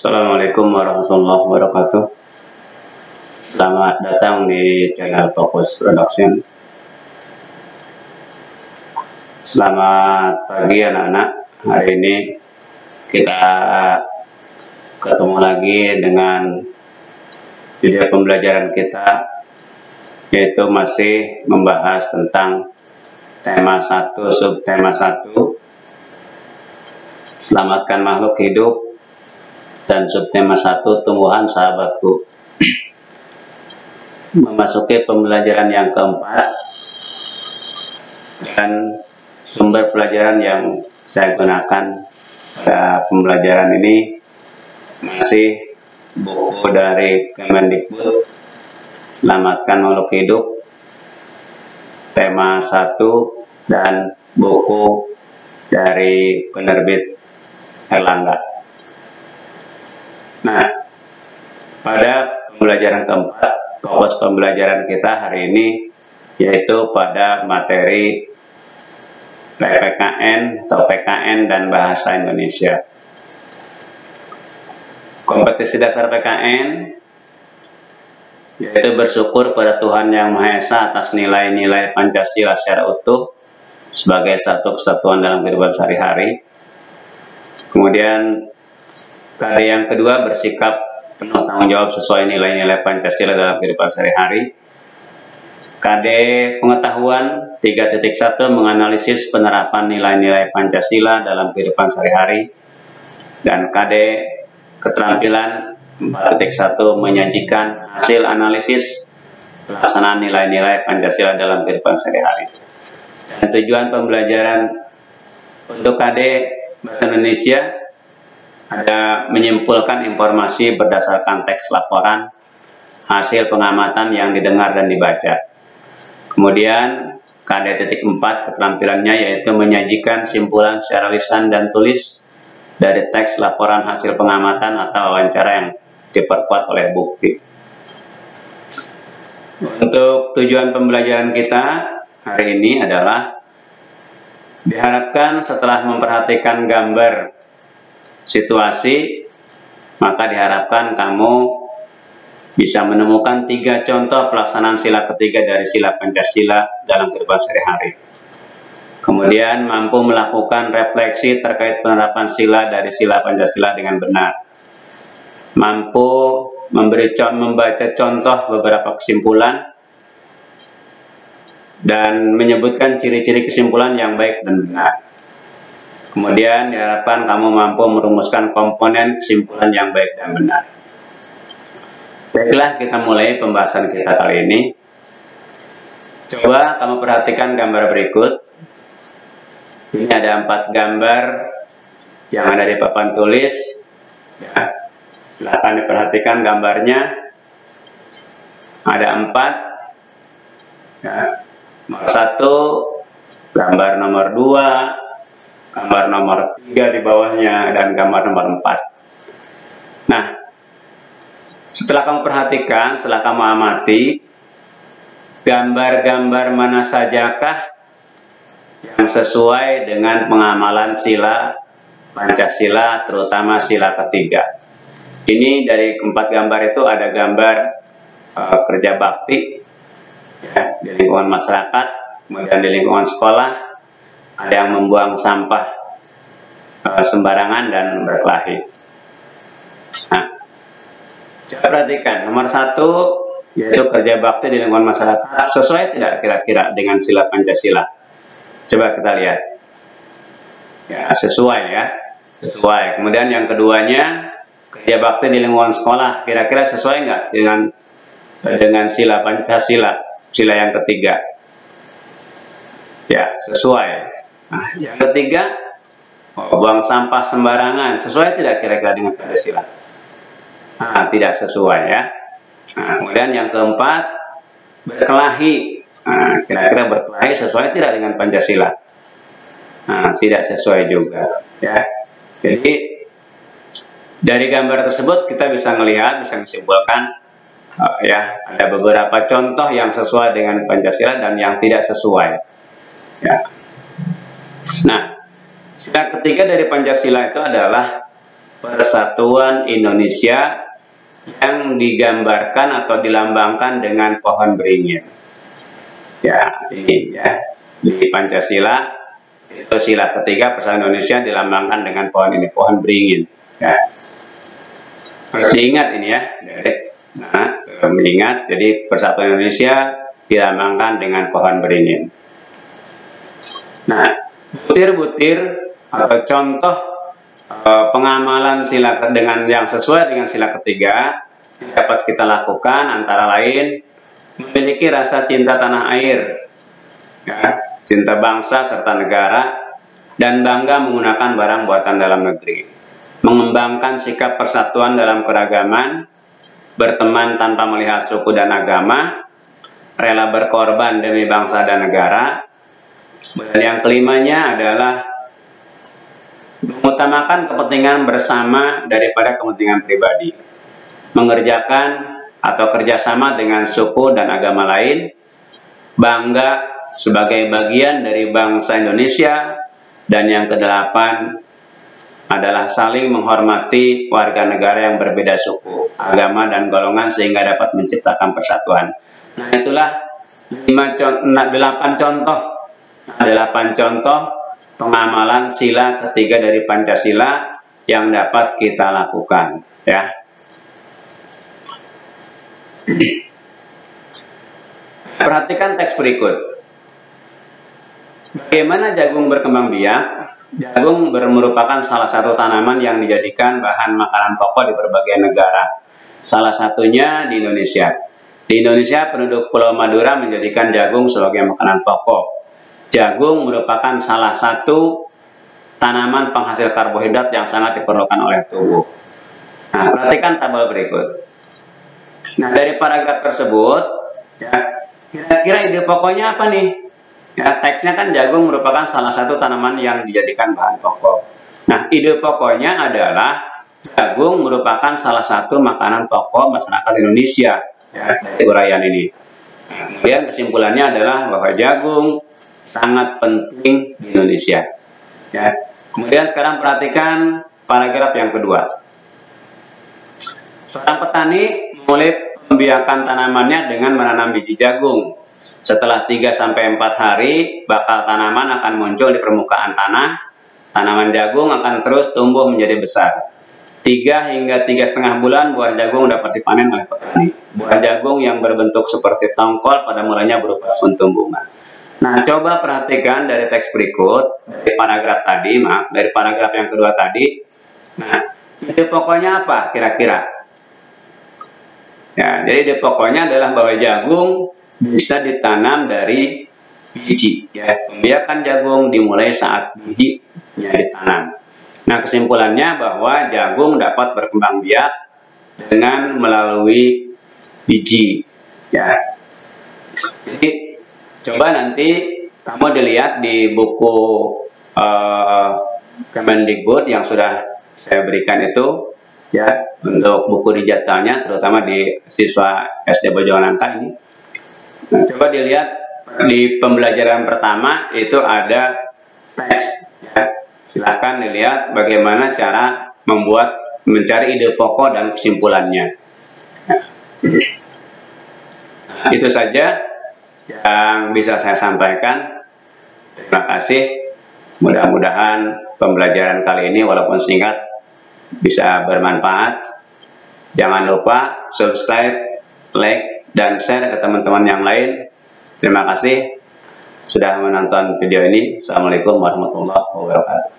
Assalamualaikum warahmatullahi wabarakatuh. Selamat datang di channel Fokus Production. Selamat pagi anak-anak. Hari ini kita ketemu lagi dengan video pembelajaran kita, yaitu masih membahas tentang tema 1, subtema 1, selamatkan makhluk hidup, dan subtema 1, tumbuhan sahabatku. Memasuki pembelajaran yang keempat, dan sumber pelajaran yang saya gunakan pada pembelajaran ini masih buku dari Kemendikbud, selamatkan makhluk hidup, tema 1, dan buku dari penerbit Erlangga. Nah, pada pembelajaran keempat, fokus pembelajaran kita hari ini yaitu pada materi PPKN atau PKN dan Bahasa Indonesia. Kompetisi dasar PKN yaitu bersyukur pada Tuhan Yang Maha Esa atas nilai-nilai Pancasila secara utuh sebagai satu kesatuan dalam kehidupan sehari-hari. Kemudian KD yang kedua, bersikap penuh tanggung jawab sesuai nilai-nilai Pancasila dalam kehidupan sehari-hari. KD pengetahuan 3.1, menganalisis penerapan nilai-nilai Pancasila dalam kehidupan sehari-hari. Dan KD keterampilan 4.1, menyajikan hasil analisis pelaksanaan nilai-nilai Pancasila dalam kehidupan sehari-hari. Dan tujuan pembelajaran untuk KD Bahasa Indonesia ada menyimpulkan informasi berdasarkan teks laporan, hasil pengamatan yang didengar dan dibaca. Kemudian KD.4 keterampilannya yaitu menyajikan simpulan secara lisan dan tulis dari teks laporan hasil pengamatan atau wawancara yang diperkuat oleh bukti. Untuk tujuan pembelajaran kita hari ini adalah diharapkan setelah memperhatikan gambar situasi, maka diharapkan kamu bisa menemukan 3 contoh pelaksanaan sila ketiga dari sila Pancasila dalam kehidupan sehari-hari. Kemudian mampu melakukan refleksi terkait penerapan sila dari sila Pancasila dengan benar. Mampu membaca contoh beberapa kesimpulan dan menyebutkan ciri-ciri kesimpulan yang baik dan benar. Kemudian diharapkan kamu mampu merumuskan komponen kesimpulan yang baik dan benar. Baiklah, kita mulai pembahasan kita kali ini. Coba kamu perhatikan gambar berikut. Ini ada 4 gambar yang ada di papan tulis. Ya, silakan diperhatikan gambarnya. Ada 4. Ya, nomor 1, gambar nomor 2. Gambar nomor 3 di bawahnya, dan gambar nomor 4. Nah, setelah kamu perhatikan, setelah kamu amati, gambar-gambar mana sajakah yang sesuai dengan pengamalan sila Pancasila, terutama sila ketiga. Ini dari 4 gambar itu ada gambar kerja bakti, ya, di lingkungan masyarakat, kemudian di lingkungan sekolah, ada yang membuang sampah sembarangan dan berkelahi. Nah, coba perhatikan nomor 1, yaitu kerja bakti di lingkungan masyarakat. Sesuai tidak kira-kira dengan sila Pancasila? Coba kita lihat. Ya, sesuai ya. Sesuai. Kemudian yang keduanya, kerja bakti di lingkungan sekolah. Kira-kira sesuai nggak dengan sila Pancasila, sila yang ketiga? Ya, sesuai. Nah, yang ketiga, buang sampah sembarangan. Sesuai tidak kira-kira dengan Pancasila? Nah, tidak sesuai ya. Nah, kemudian yang keempat, berkelahi. Nah, kira-kira berkelahi sesuai tidak dengan Pancasila? Nah, tidak sesuai juga ya. Jadi dari gambar tersebut kita bisa melihat, bisa menyimpulkan ya, ada beberapa contoh yang sesuai dengan Pancasila dan yang tidak sesuai ya. Nah, sila ketiga dari Pancasila itu adalah Persatuan Indonesia yang digambarkan atau dilambangkan dengan pohon beringin. Ya, ini ya. Di Pancasila itu sila ketiga Persatuan Indonesia dilambangkan dengan pohon ini, pohon beringin. Ya. Harus diingat ini ya. Nah, mengingat jadi Persatuan Indonesia dilambangkan dengan pohon beringin. Nah, butir-butir atau contoh pengamalan sila dengan yang sesuai dengan sila ketiga dapat kita lakukan antara lain memiliki rasa cinta tanah air, ya, cinta bangsa serta negara, dan bangga menggunakan barang buatan dalam negeri, mengembangkan sikap persatuan dalam keragaman, berteman tanpa melihat suku dan agama, rela berkorban demi bangsa dan negara. Dan yang kelimanya adalah mengutamakan kepentingan bersama daripada kepentingan pribadi, mengerjakan atau kerjasama dengan suku dan agama lain, bangga sebagai bagian dari bangsa Indonesia, dan yang kedelapan adalah saling menghormati warga negara yang berbeda suku, agama, dan golongan sehingga dapat menciptakan persatuan. Nah, itulah 8 contoh pengamalan sila ketiga dari Pancasila yang dapat kita lakukan, ya. Perhatikan teks berikut. Bagaimana jagung berkembang biak? Jagung merupakan salah satu tanaman yang dijadikan bahan makanan pokok di berbagai negara. Salah satunya di Indonesia. Di Indonesia, penduduk Pulau Madura menjadikan jagung sebagai makanan pokok. Jagung merupakan salah satu tanaman penghasil karbohidrat yang sangat diperlukan oleh tubuh. Nah, perhatikan tabel berikut. Nah, dari paragraf tersebut, ya, kira-kira ide pokoknya apa nih? Ya, teksnya kan jagung merupakan salah satu tanaman yang dijadikan bahan pokok. Nah, ide pokoknya adalah jagung merupakan salah satu makanan pokok masyarakat Indonesia, ya, dari uraian ini. Nah, kemudian kesimpulannya adalah bahwa jagung sangat penting di Indonesia. Ya. Kemudian sekarang perhatikan paragraf yang kedua. Seorang petani memulai pembiakan tanamannya dengan menanam biji jagung. Setelah 3-4 hari, bakal tanaman akan muncul di permukaan tanah. Tanaman jagung akan terus tumbuh menjadi besar. 3 hingga 3,5 bulan buah jagung dapat dipanen oleh petani. Buah jagung yang berbentuk seperti tongkol pada mulanya berupa kuntum bunga. Nah, coba perhatikan dari teks berikut, dari paragraf tadi, dari paragraf yang kedua tadi. Nah, ide pokoknya apa kira-kira? Ya, jadi ide pokoknya adalah bahwa jagung bisa ditanam dari biji. Ya, pembiakan jagung dimulai saat bijinya ditanam. Nah, kesimpulannya bahwa jagung dapat berkembang biak dengan melalui biji. Ya, jadi coba nanti kamu dilihat di buku Kemendikbud yang sudah saya berikan itu, ya, untuk buku digitalnya, terutama di siswa SD Bojonganangka ini. Nah, coba dilihat di pembelajaran pertama itu ada teks, ya. Silahkan dilihat bagaimana cara mencari ide pokok dan kesimpulannya. Nah, itu saja yang bisa saya sampaikan. Terima kasih. Mudah-mudahan pembelajaran kali ini walaupun singkat bisa bermanfaat. Jangan lupa subscribe, like, dan share ke teman-teman yang lain. Terima kasih sudah menonton video ini. Assalamualaikum warahmatullahi wabarakatuh.